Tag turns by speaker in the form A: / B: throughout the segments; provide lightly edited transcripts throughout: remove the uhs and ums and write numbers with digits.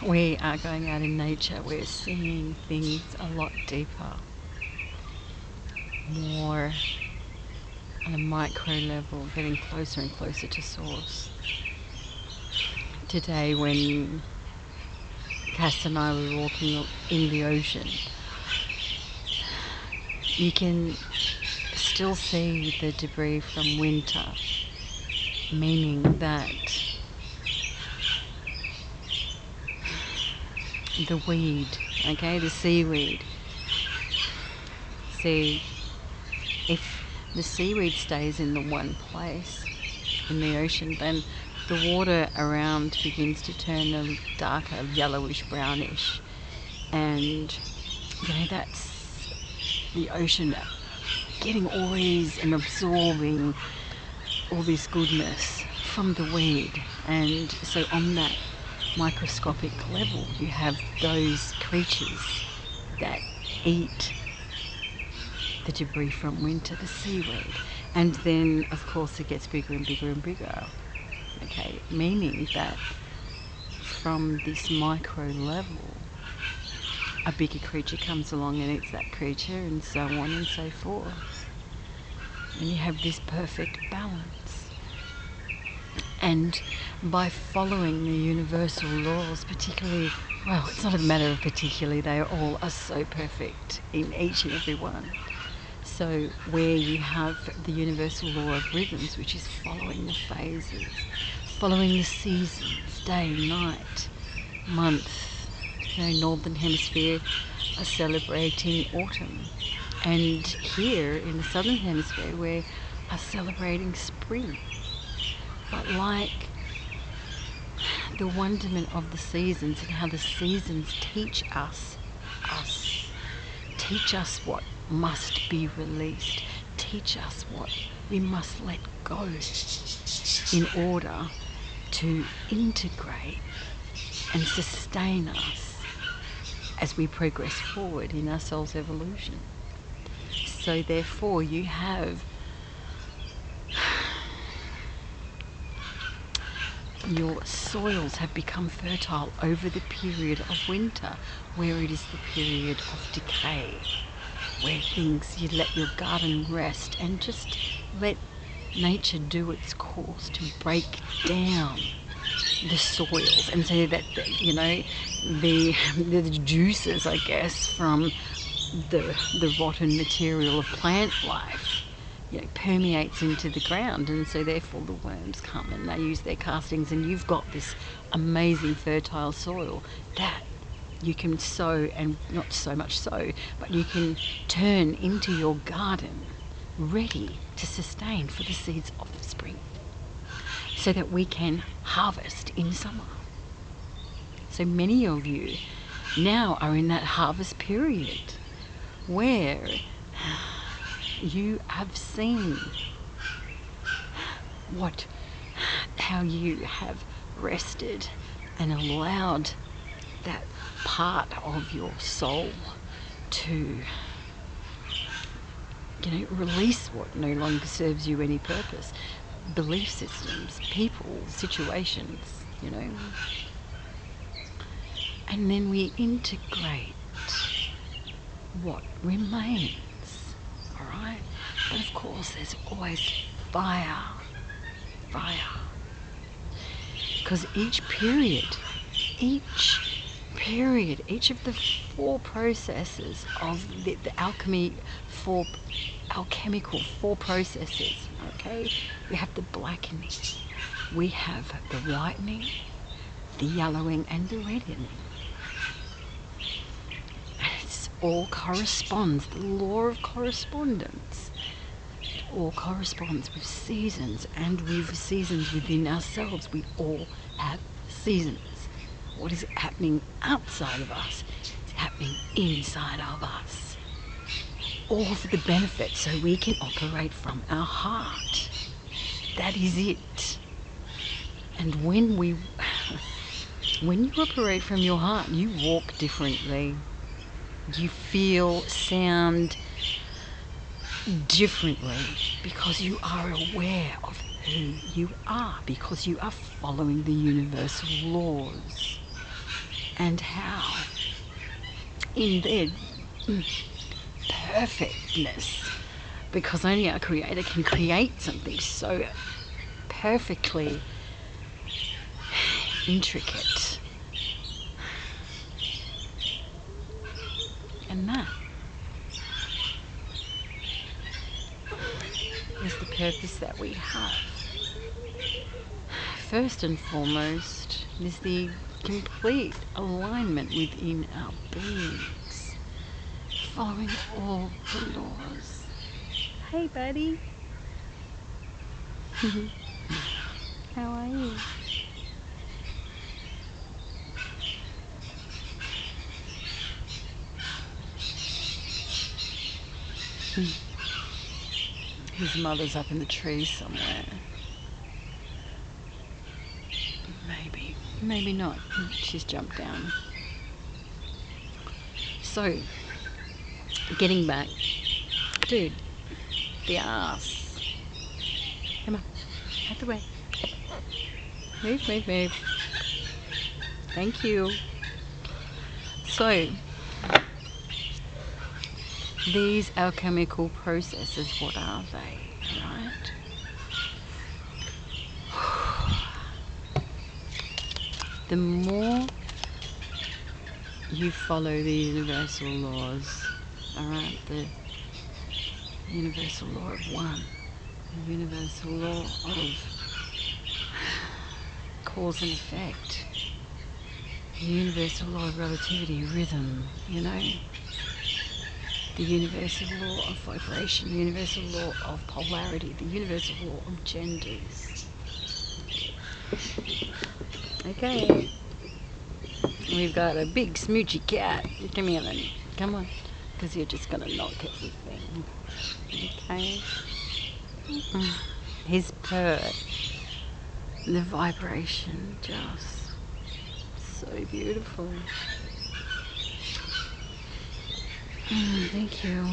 A: we are going out in nature, we're seeing things a lot deeper, more on a micro level, getting closer and closer to source. Today when Cass and I were walking in the ocean, you can still see the debris from winter, meaning that the weed, okay, the seaweed. See, if the seaweed stays in the one place in the ocean, then the water around begins to turn a darker yellowish brownish, and that's the ocean getting all these and absorbing all this goodness from the weed. And so on that microscopic level, you have those creatures that eat the debris from winter, the seaweed, and then of course it gets bigger and bigger and bigger, okay, meaning that from this micro level a bigger creature comes along and eats that creature, and so on and so forth, and you have this perfect balance. And by following the universal laws, particularly, well, it's not a matter of particularly, they all are so perfect in each and every one. So where you have the universal law of rhythms, which is following the phases, following the seasons, day, night, month, northern hemisphere are celebrating autumn, and here in the southern hemisphere we are celebrating spring. But like the wonderment of the seasons and how the seasons teach us what must be released, teach us what we must let go in order to integrate and sustain us as we progress forward in our soul's evolution. So therefore you have your soils have become fertile over the period of winter, where it is the period of decay, where you let your garden rest and just let nature do its course to break down the soils, and so that the juices, I guess, from the rotten material of plant life permeates into the ground, and so therefore the worms come and they use their castings, and you've got this amazing fertile soil that you can sow, and not so much sow, but you can turn into your garden, ready to sustain for the seeds of the spring, so that we can harvest in summer. So many of you now are in that harvest period where you have seen how you have rested and allowed that part of your soul to release what no longer serves you any purpose, belief systems, people, situations, and then we integrate what remains. Alright? But of course there's always fire. Because each of the four processes of the alchemical four processes, okay? We have the blackening, we have the whitening, the yellowing, and the reddening. All corresponds, the law of correspondence. It all corresponds with seasons, and with seasons within ourselves. We all have seasons. What is happening outside of us is happening inside of us. All for the benefit, so we can operate from our heart. That is it. And when you operate from your heart, you walk differently. You feel, sound differently, because you are aware of who you are, because you are following the universal laws. and how in their perfectness, because only our Creator can create something so perfectly intricate. And that is the purpose that we have. First and foremost is the complete alignment within our beings, following all the laws. Hey buddy, how are you? His mother's up in the trees somewhere. Maybe not. She's jumped down. So, getting back, dude, the ass. Come on, out the way. Move. Thank you. So, these alchemical processes, what are they, right? The more you follow the universal laws, alright, the universal law of one, the universal law of cause and effect, the universal law of relativity, rhythm, you know, the universal law of vibration, the universal law of polarity, the universal law of genders. Okay, we've got a big smoochy cat. Come here then. Come on, because you're just going to knock everything. Okay. His purr, the vibration, just so beautiful. Thank you.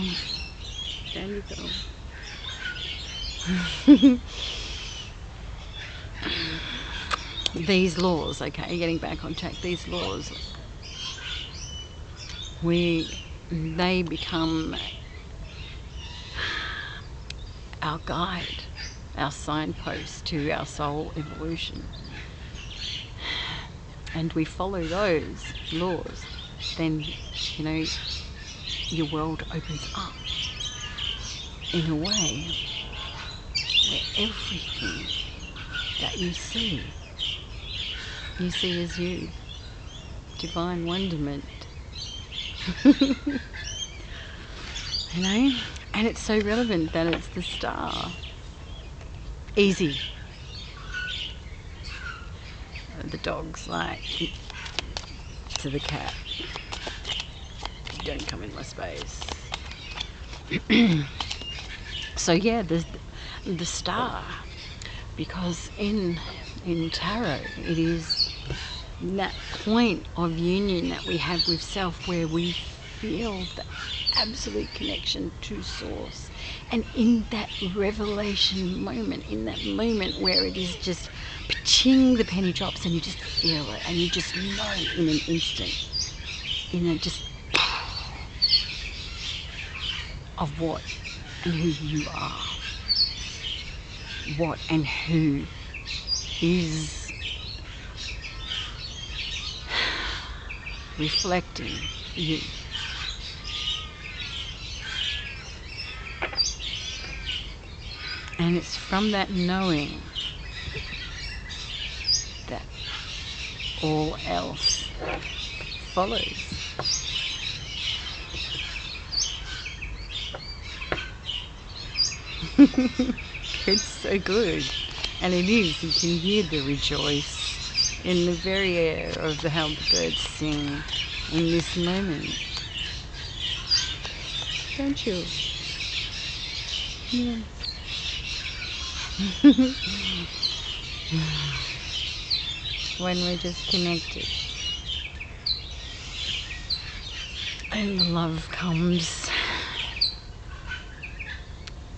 A: There you go. These laws, okay, getting back on track, these laws, they become our guide, our signpost to our soul evolution. And we follow those laws, then, you know, your world opens up in a way where everything that you see as you. Divine wonderment. You know? And it's so relevant that it's the star. Easy. The dog's like to the cat, don't come in my space. So yeah, the star, because in tarot it is that point of union that we have with self, where we feel the absolute connection to source, and in that revelation moment, in that moment where it is just ching, the penny drops and you just feel it and you just know in an instant, in a just of what and who you are, what and who is reflecting you. And it's from that knowing that all else follows. It's so good. And it is. You can hear the rejoice in the very air of how the birds sing in this moment. Don't you? Yeah. When we're just connected. And the love comes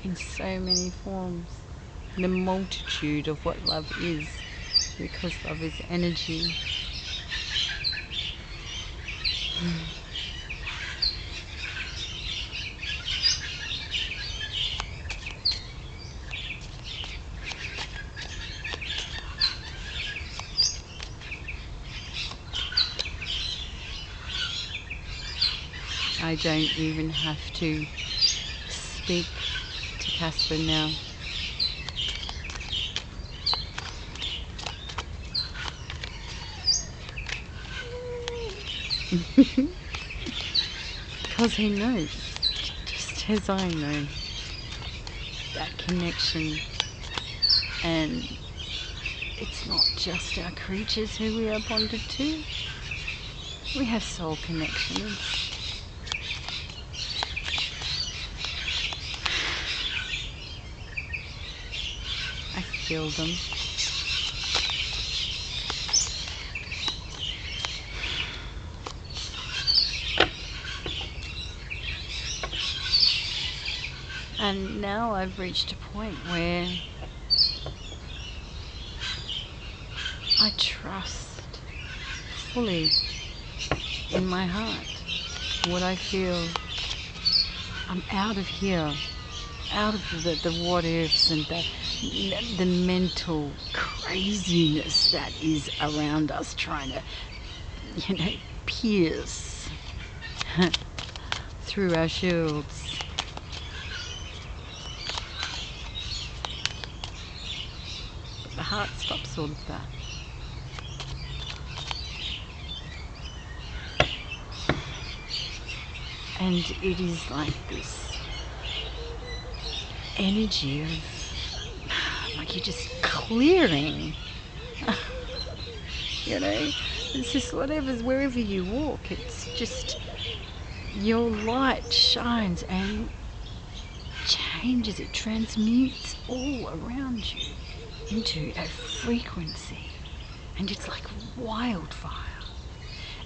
A: in so many forms. The multitude of what love is, because love is energy. I don't even have to speak to Casper now. Because he knows, just as I know, that connection. And it's not just our creatures who we are bonded to. We have soul connections. I feel them. And now I've reached a point where I trust fully in my heart what I feel. I'm out of here, out of the what ifs and the mental craziness that is around us, trying to, pierce through our shields. The heart stops all of that. And it is like this energy of, like you're just clearing. It's just whatever's, wherever you walk, it's just your light shines and changes, it transmutes all around you into a frequency. And it's like wildfire.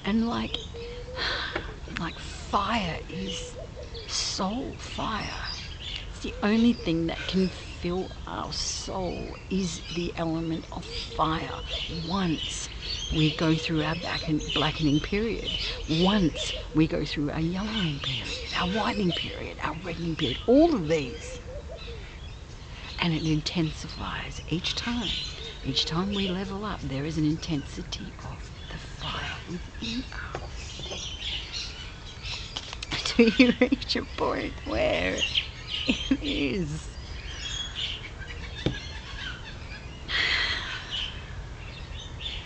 A: And like fire is soul fire. It's the only thing that can fill our soul is the element of fire. Once we go through our blackening period, once we go through our yellowing period, our whitening period, our reddening period, all of these. And it intensifies each time. Each time we level up, there is an intensity of the fire within us. Till you reach a point where it is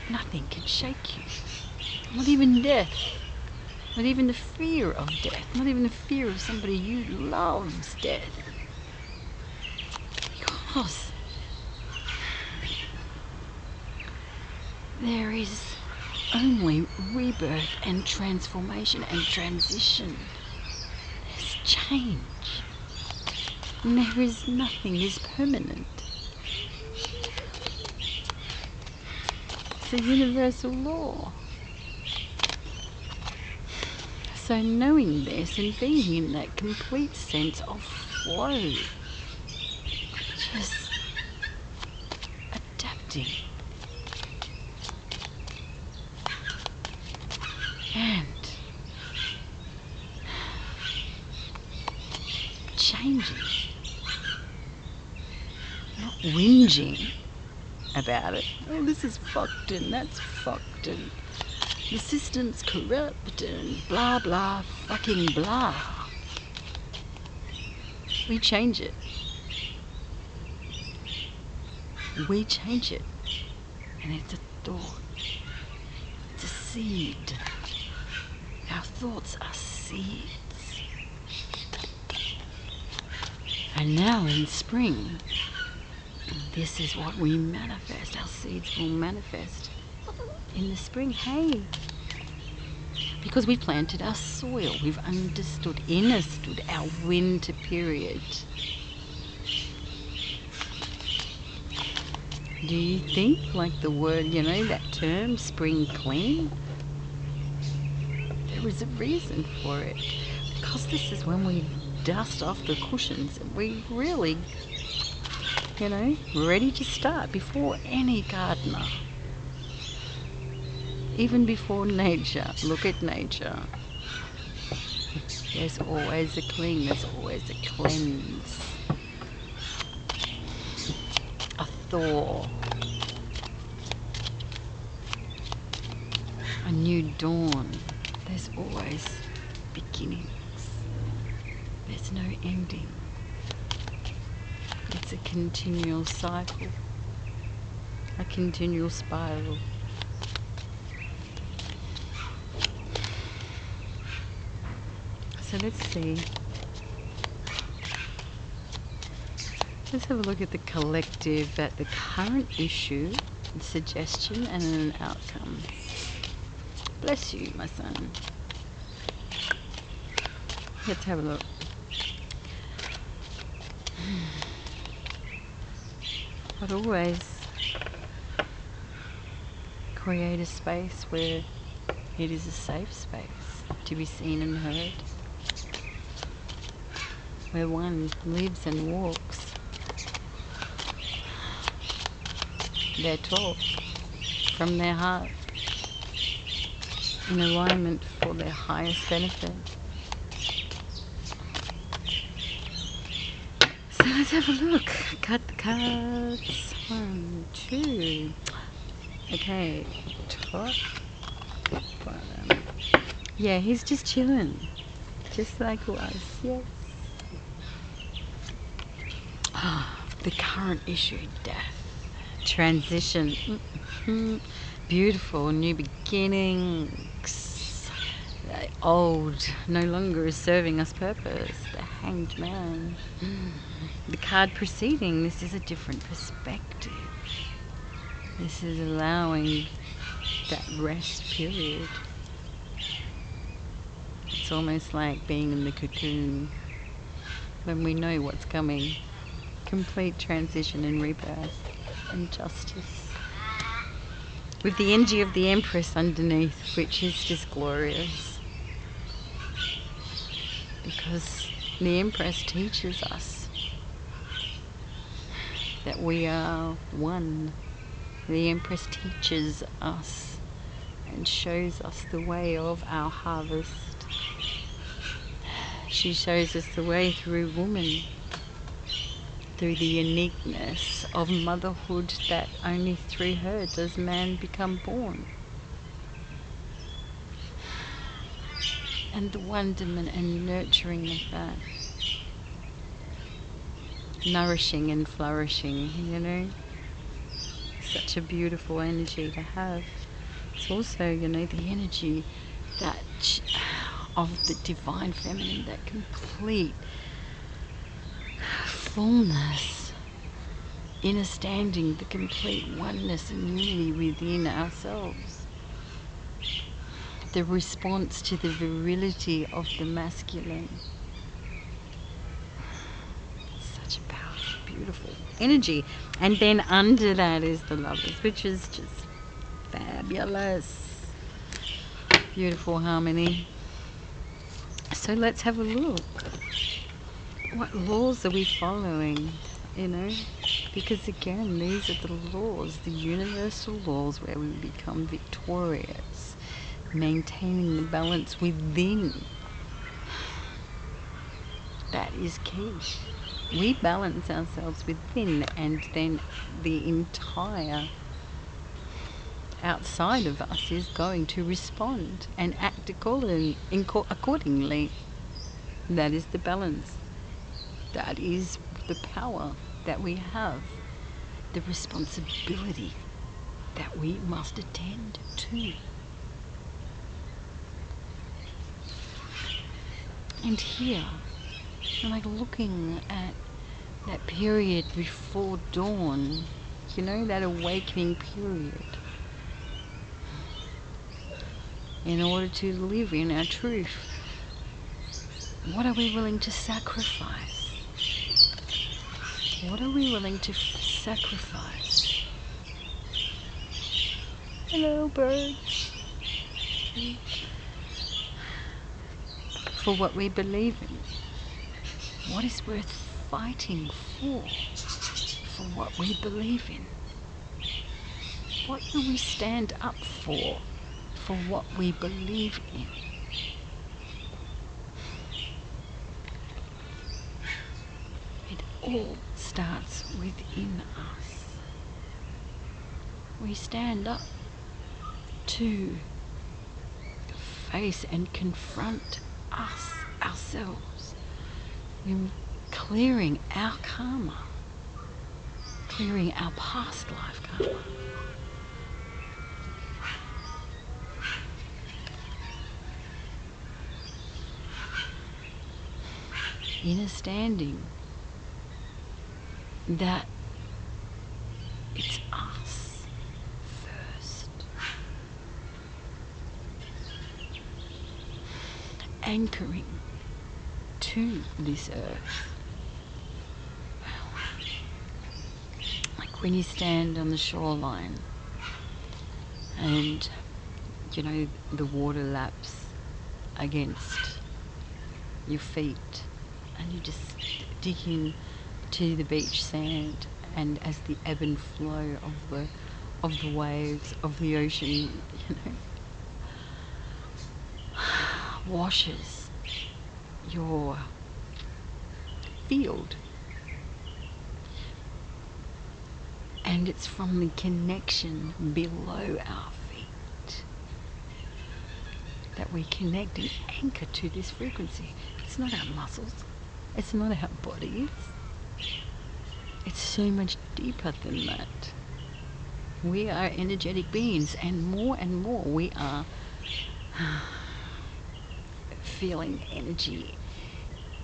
A: nothing can shake you. Not even death. Not even the fear of death. Not even the fear of somebody you love's death. Because there is only rebirth and transformation and transition. There's change. And there is nothing is permanent. It's a universal law. So knowing this and being in that complete sense of flow, just adapting and changing, not whinging about it. Oh, this is fucked and that's fucked and the system's corrupt and blah blah fucking blah. We change it. We change it. And it's a thought. It's a seed. Our thoughts are seeds. And now in spring, this is what we manifest. Our seeds will manifest in the spring. Hey, because we planted our soil, we've understood our winter period. Do you think, like the word, that term, spring clean? There is a reason for it. Because this is when we dust off the cushions and we really, ready to start before any gardener. Even before nature. Look at nature. There's always a clean, there's always a cleanse. A thaw. A new dawn. There's always beginning. There's no ending. It's a continual cycle, a continual spiral. So let's see. Let's have a look at the collective, at the current issue, a suggestion and an outcome. Bless you, my son. Let's have a look. But always create a space where it is a safe space to be seen and heard, where one lives and walks their talk from their heart in alignment for their highest benefit. So let's have a look. Cut the cards. 1, 2. Okay. Top. Bottom. Yeah, he's just chilling. Just like us. Yes. The current issue, death. Transition. Beautiful new beginnings. The old no longer is serving us purpose. The Hanged Man. The card preceding, this is a different perspective. This is allowing that rest period. It's almost like being in the cocoon when we know what's coming. Complete transition and rebirth and justice. With the energy of the Empress underneath, which is just glorious. Because the Empress teaches us that we are one. The Empress teaches us and shows us the way of our harvest. She shows us the way through woman, through the uniqueness of motherhood, that only through her does man become born. And the wonderment and nurturing of that. Nourishing and flourishing, you know. Such a beautiful energy to have. It's also, you know, the energy that of the divine feminine, that complete fullness, understanding the complete oneness and unity within ourselves. The response to the virility of the masculine. Such a powerful, beautiful energy. And then under that is the Lovers, which is just fabulous. Beautiful harmony. So let's have a look. What laws are we following, you know? Because again, these are the laws, the universal laws where we become victorious, maintaining the balance within. That is key. We balance ourselves within, and then the entire outside of us is going to respond and act accordingly. That is the balance. That is the power that we have, the responsibility that we must attend to. And here, I'm like looking at that period before dawn, you know, that awakening period. In order to live in our truth, what are we willing to sacrifice? What are we willing to sacrifice? Hello, birds. For what we believe in. What is worth fighting for what we believe in? What do we stand up for what we believe in? It all starts within us. We stand up to face and confront ourselves, We're clearing our karma, clearing our past life karma. Understanding that it's us first. Anchoring to this earth. Like when you stand on the shoreline and, you know, the water laps against your feet and you just dig in to the beach sand, and as the ebb and flow of the waves of the ocean, you know, washes your field, and it's from the connection below our feet that we connect and anchor to this frequency. It's not our muscles, it's not our bodies, it's so much deeper than that. We are energetic beings, and more we are feeling energy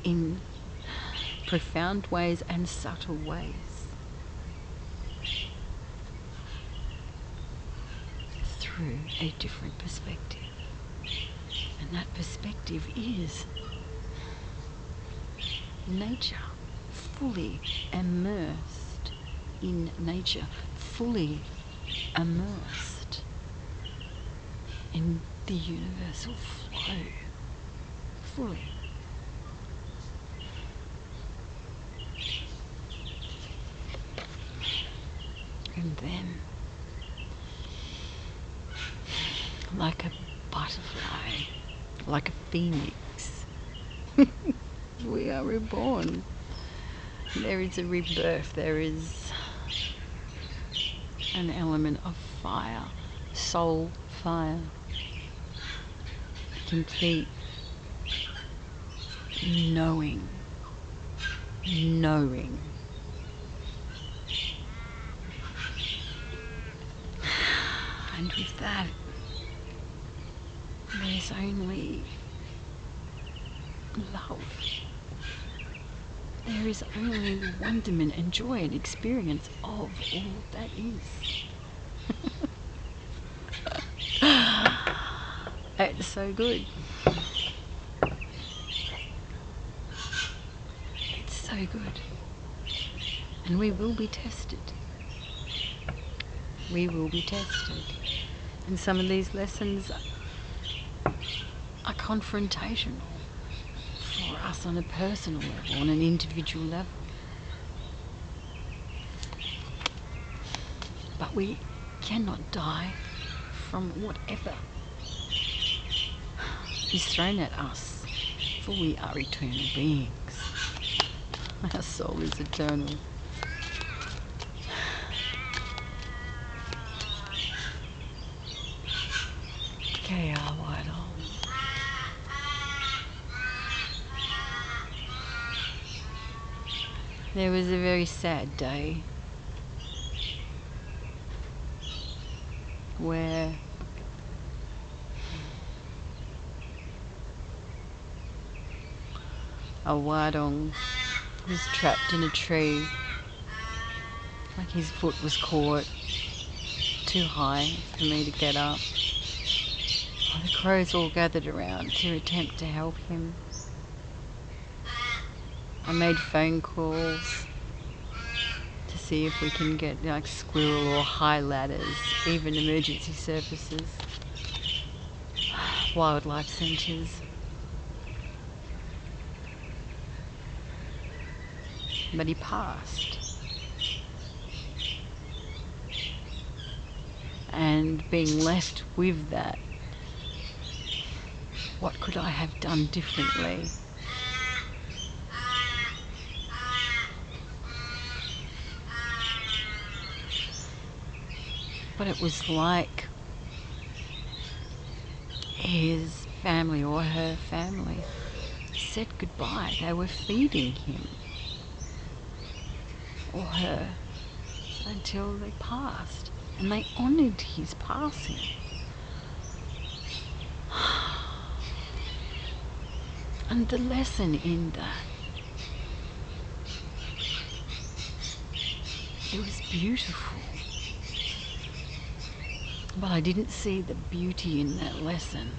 A: in profound ways and subtle ways through a different perspective. And that perspective is nature, fully immersed in nature, fully immersed in the universal flow, fully. And then, like a butterfly, like a phoenix, we are reborn. There is a rebirth, there is an element of fire, soul fire, complete knowing. And with that, there's only love. There is only wonderment and joy and experience of all that is. It's so good. It's so good. And we will be tested. We will be tested. And some of these lessons are confrontational for us on a personal level, on an individual level. But we cannot die from whatever is thrown at us, for we are eternal beings. Our soul is eternal. Okay, White Hole. There was a very sad day where a wadong was trapped in a tree. Like his foot was caught too high for me to get up. The crows all gathered around to attempt to help him. I made phone calls to see if we can get like squirrel or high ladders, even emergency services, wildlife centres. But he passed. And being left with that, what could I have done differently? But it was like his family or her family said goodbye. They were feeding him or her until they passed, and they honoured his passing. And the lesson in that, it was beautiful. But I didn't see the beauty in that lesson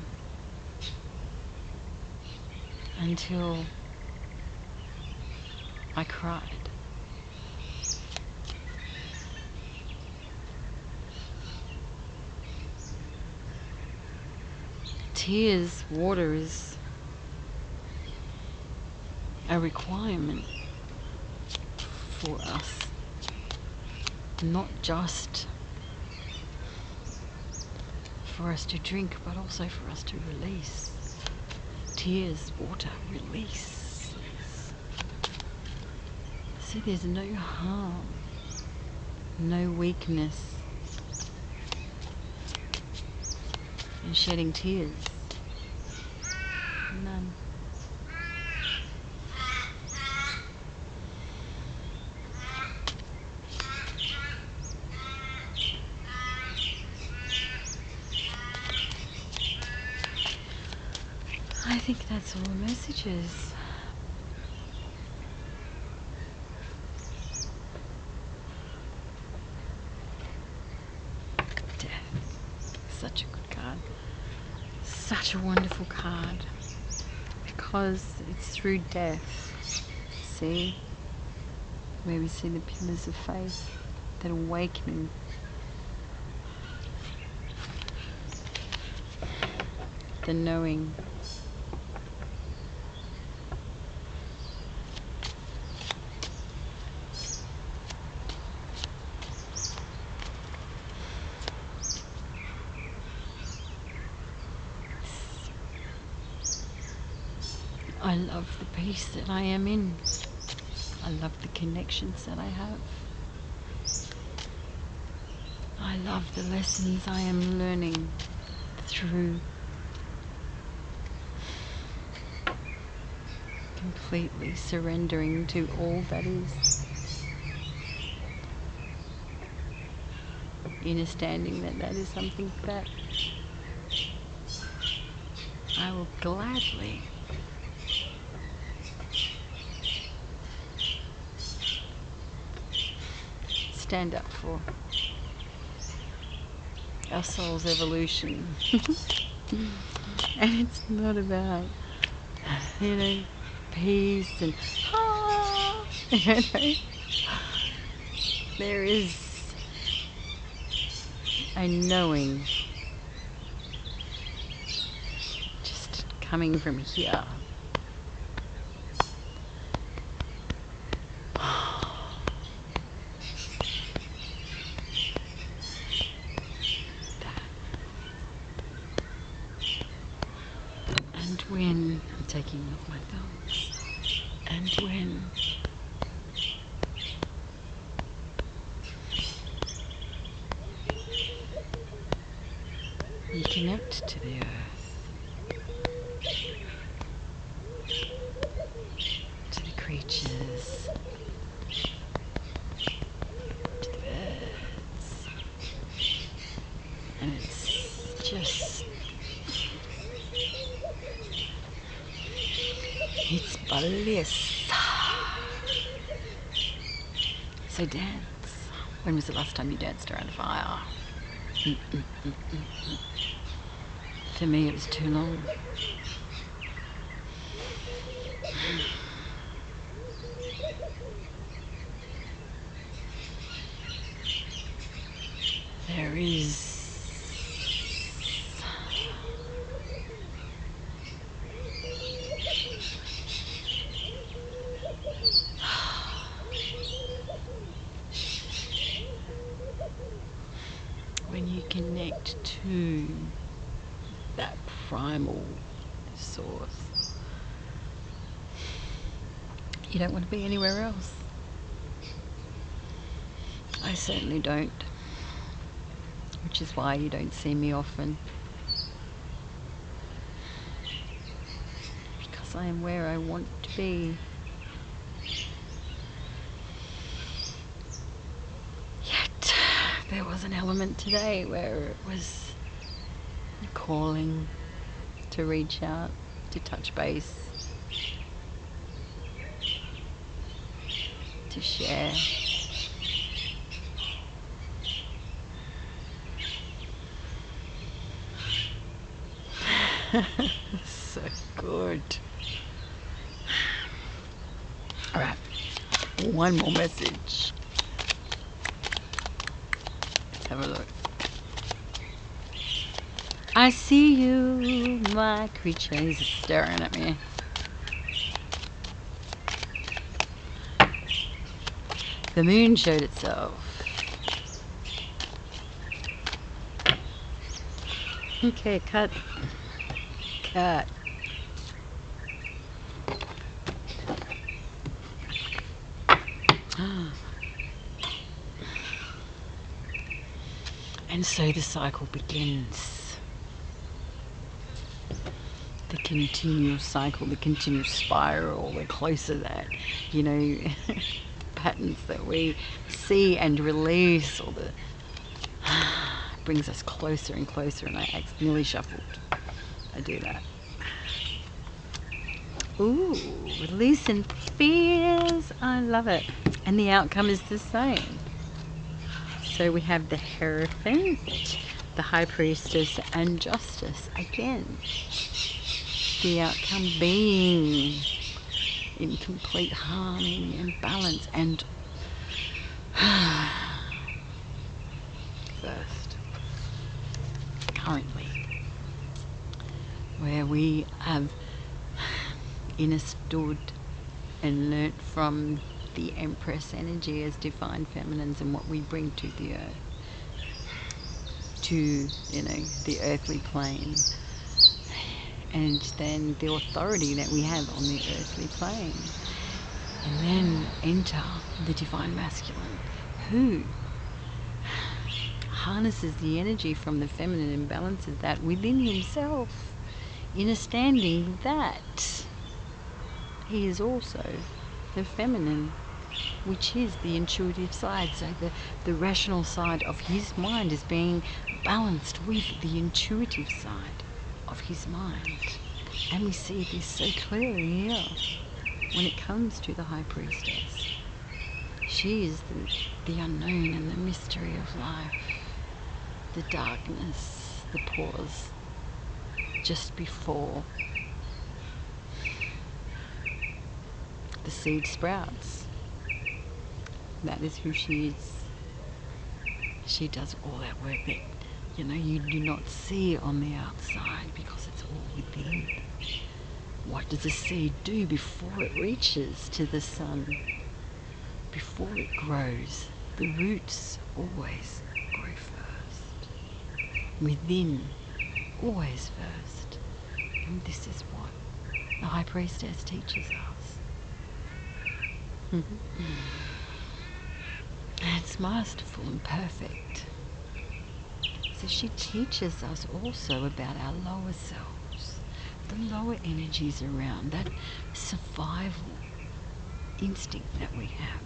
A: until I cried. Tears, water is a requirement for us, not just for us to drink, but also for us to release. Tears, water, release. See, there's no harm, no weakness in shedding tears. None. I think that's all the messages. Death. Such a good card. Such a wonderful card. Because it's through death. See? Where we see the pillars of faith. That awakening. The knowing. I love the peace that I am in. I love the connections that I have. I love the lessons I am learning through completely surrendering to all that is. Understanding that that is something that I will gladly stand up for. Our soul's evolution. And it's not about, peace and there is a knowing just coming from here. And when I'm taking off my thumbs, and when we connect to the earth, to the creatures, to the birds, and it's just, it's bliss. So dance. When was the last time you danced around a fire? For me, it was too long. There is when you connect to that primal source, you don't want to be anywhere else. I certainly don't, which is why you don't see me often, because Yes, I am where I want to be. Yet, there was an element today where it was calling to reach out, to touch base, to share. So good. Alright, one more message. Let's have a look. I see you, my creature. He's staring at me. The moon showed itself. Okay, cut. Cut. And so the cycle begins. The continual cycle, the continual spiral, the closer that, patterns that we see and release, or the brings us closer and closer. And I nearly shuffled. I do that. Ooh, releasing fears. I love it. And the outcome is the same. So we have the Hierophant, the High Priestess, and Justice again. The outcome being in complete harmony and balance. And first, currently, where we have understood and learnt from the Empress energy as divine feminines and what we bring to the earth, to the earthly plane, and then the authority that we have on the earthly plane, and then enter the divine masculine, who harnesses the energy from the feminine and balances that within himself, understanding that he is also the feminine, which is the intuitive side. So the rational side of his mind is being balanced with the intuitive side of his mind. And we see this so clearly here when it comes to the High Priestess. She is the unknown and the mystery of life, the darkness, the pause just before the seed sprouts. That is who she is. She does all that work that you do not see on the outside, because it's all within. What does a seed do before it reaches to the sun? Before it grows, the roots always grow first. Within, always first. And this is what the High Priestess teaches us. It's masterful and perfect. So she teaches us also about our lower selves, the lower energies around, that survival instinct that we have.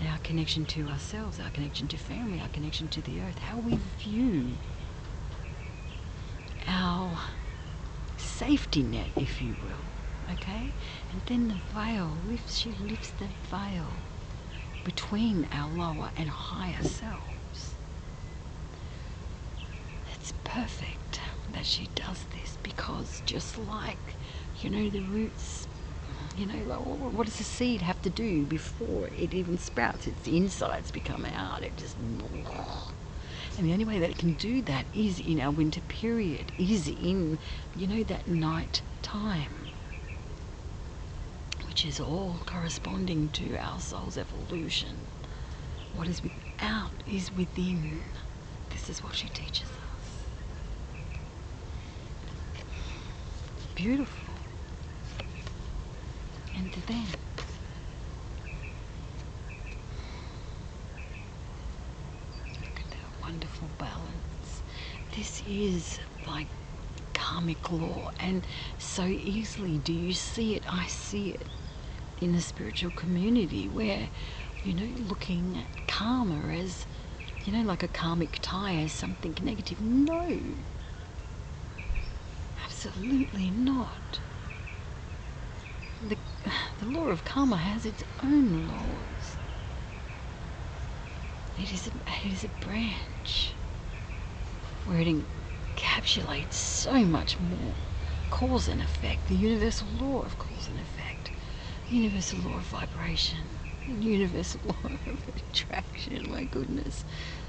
A: Our connection to ourselves, our connection to family, our connection to the earth, how we view our safety net, if you will, okay? And then the veil, she lifts the veil between our lower and higher selves. It's perfect that she does this, because just like, the roots, what does the seed have to do before it even sprouts? Its insides become out. It just... And the only way that it can do that is in our winter period, is in, that night time, which is all corresponding to our soul's evolution. What is without is within. This is what she teaches us. Beautiful. And then look at that wonderful balance. This is like karmic law, and so easily do you see it. I see it in the spiritual community where, looking at karma as, like a karmic tie, as something negative. No, absolutely not. The law of karma has its own laws. It is a branch where it encapsulates so much more. Cause and effect, the universal law of cause and effect, the universal law of vibration, the universal law of attraction. My goodness,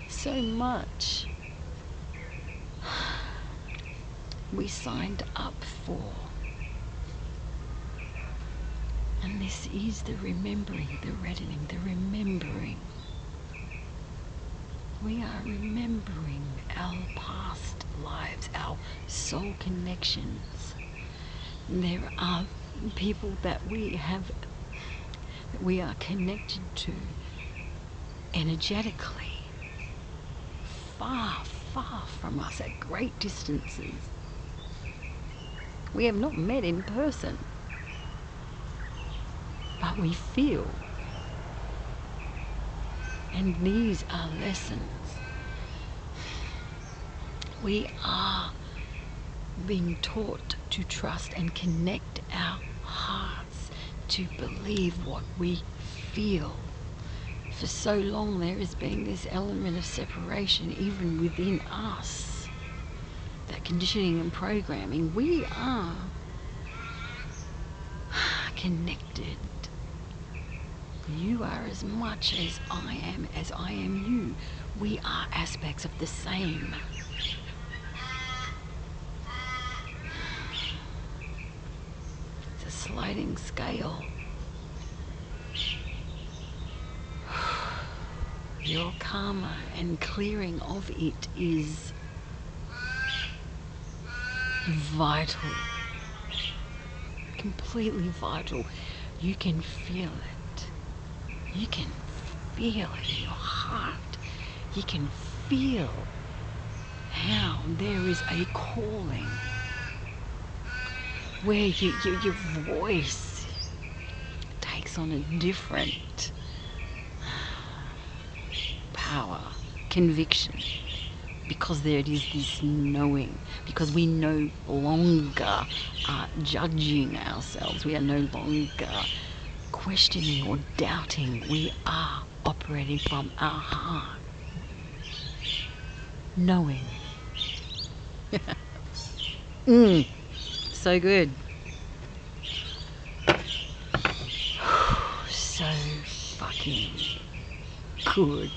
A: so much we signed up for. And this is the remembering, the reddening, the remembering. We are remembering our past lives, our soul connections. There are people that we are connected to energetically, far, far from us, at great distances. We have not met in person, but we feel. And these are lessons. We are being taught to trust and connect our hearts to believe what we feel. For so long there has been this element of separation even within us. That conditioning and programming. We are connected. You are as much as I am you. We are aspects of the same. It's a sliding scale. Your karma and clearing of it is vital. Completely vital. You can feel it. You can feel it in your heart. You can feel how there is a calling where your voice takes on a different power, conviction, because there it is this knowing, because we no longer are judging ourselves. We are no longer questioning or doubting. We are operating from our heart, knowing. So good. So fucking good.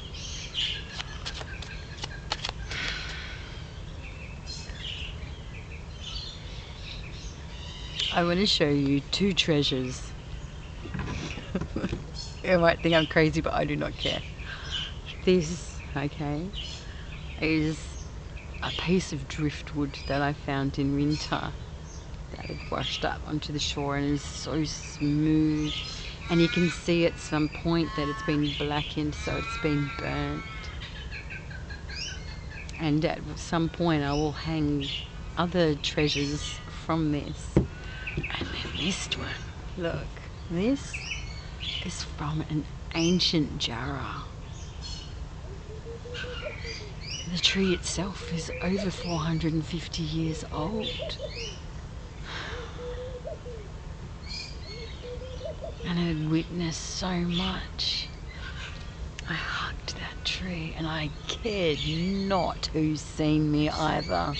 A: I want to show you two treasures. You might think I'm crazy, but I do not care. This, okay, is a piece of driftwood that I found in winter that had washed up onto the shore, and is so smooth, and you can see at some point that it's been blackened, so it's been burnt. And at some point I will hang other treasures from this. And then this one, look, this is from an ancient jarrah. The tree itself is over 450 years old. And I had witnessed so much. I hugged that tree and I cared not who's seen me either.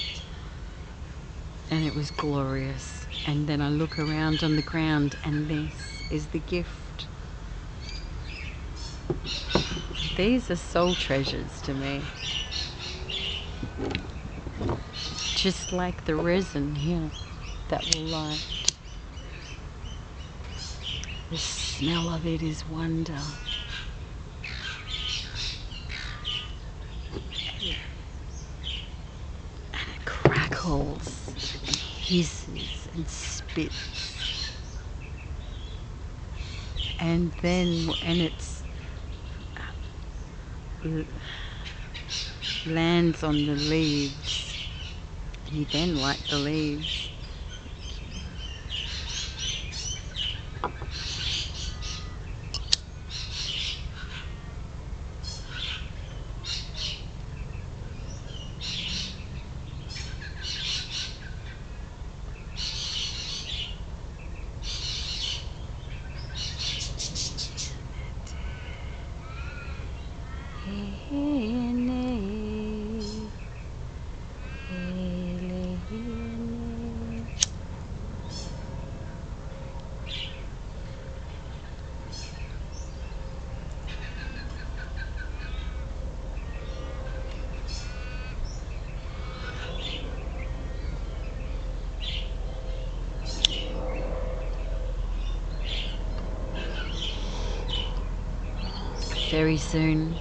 A: And it was glorious. And then I look around on the ground and this is the gift. These are soul treasures to me. Just like the resin here that will light. The smell of it is wonder. And it crackles and hisses and spits. And then, it's lands on the leaves, You then light the leaves. Very soon,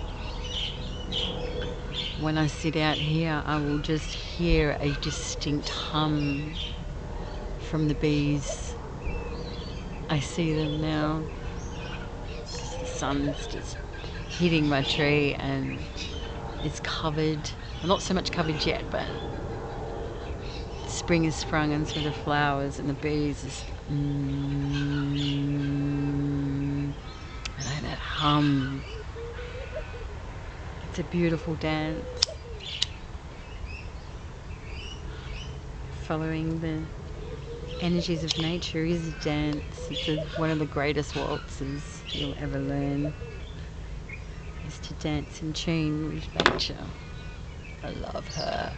A: when I sit out here, I will just hear a distinct hum from the bees. I see them now. The sun's just hitting my tree and it's covered. Well, not so much covered yet, but spring has sprung and so the flowers and the bees is and that hum. It's a beautiful dance. Following the energies of nature is a dance. It's one of the greatest waltzes you'll ever learn, is to dance in tune with nature. I love her.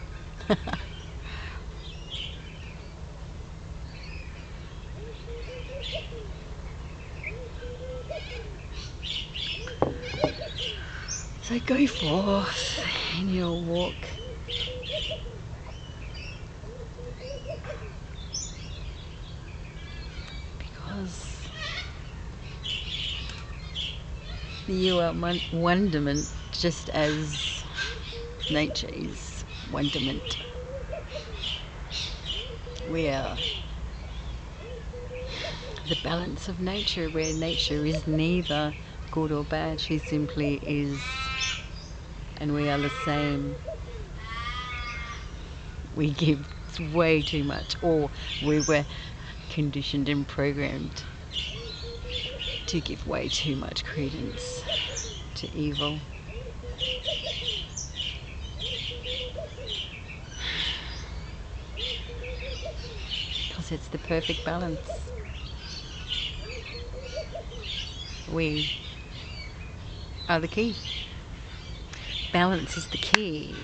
A: So go forth in your walk. Because you are wonderment, just as nature is wonderment. We are the balance of nature, where nature is neither good or bad, she simply is, and we are the same. We give way too much, or we were conditioned and programmed to give way too much credence to evil. Because it's the perfect balance. We are the key. Balance is the key.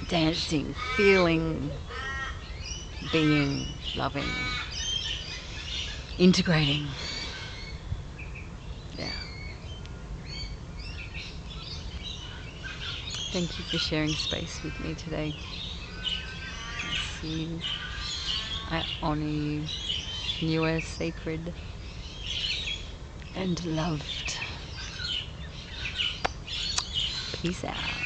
A: Dancing, feeling, being, loving, integrating. Yeah. Thank you for sharing space with me today. I see you. I honor you. You are sacred and loved. Peace out.